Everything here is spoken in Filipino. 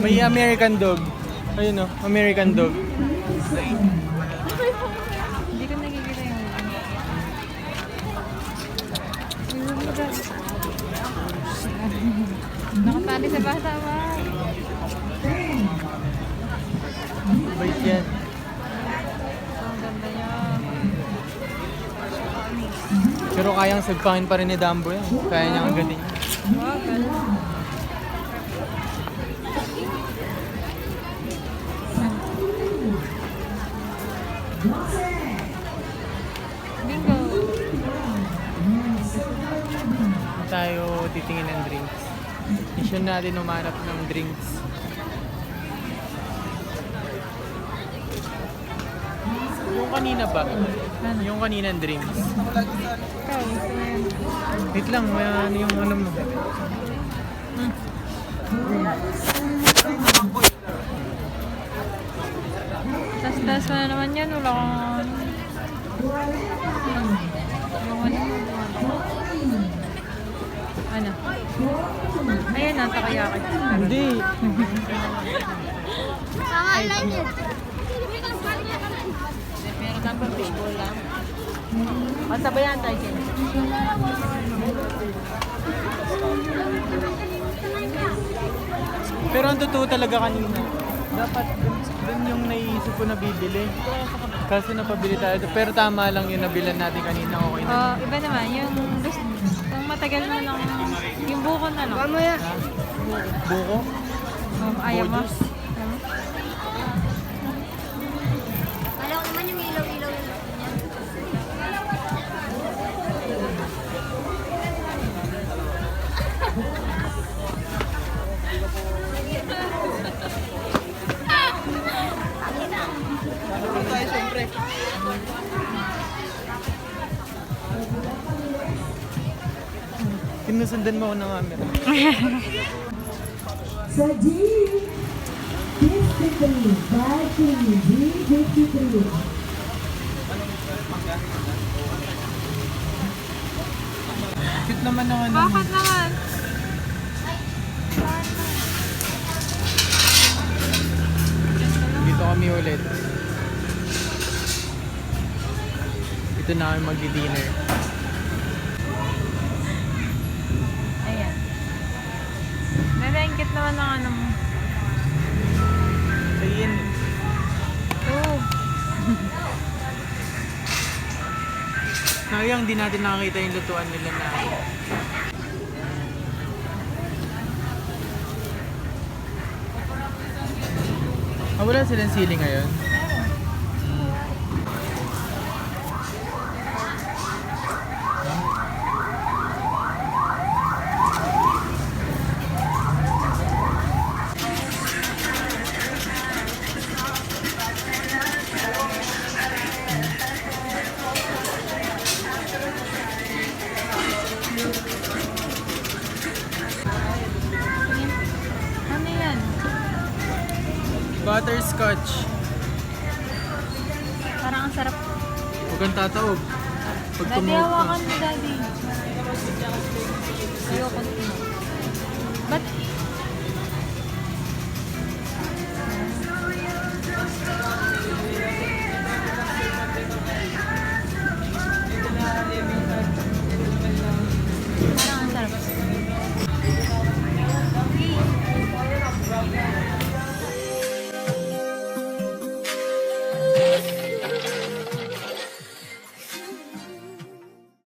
May American dog. Ayun o, American dog. Hindi ko nakikita yung nakatali sa bata ba? Bait yan. Ang ganda niya. Pero kayang sagpangin pa rin ni Dumbo yan. Kaya niyang agatin. Wow, ganda. Bingo. Tayo titingin ng drinks. Mission natin umanap ng drinks. Yung kanina ba? Yung kaninang drinks. Ikaw, gusto mo yun? Wait lang, may yung ano mo. Tas-tas mo na naman yan. Wala kang... Ano? Ayan na, takayakit. Hindi. Pangalan yun. Meron kang pag-baseball lang. Pasabayan tayo siya. Pero ang totoo talaga kanina. Dapat dun yung naisip ko na bibili. Kasi napabili tayo. Pero tama lang yung nabilan natin kanina. Okay na. Oh, iba naman. Yung matagal na lang. Yung buko na lang. Ha? Buko? Ayaw mo? Bojus? Alam ko naman yung ilaw-ilaw yun. Sinusundan mo ako ng camera. Sa G53, parking G53. Cute naman ng ano. Bakit naman? Dito kami ulit. Dito na kami magdi-dinner. Ayan. Nalengkit naman ng ano mo. So yun. Oo. Sayang di natin nakakita yung lutuan nila na. Wala silang sili ngayon. Ano yan? Butterscotch. Parang ang sarap. Huwag kang tataob. Pag Daddy, tumuot hawakan ka. mo, Daddy. Ayoko. Ba't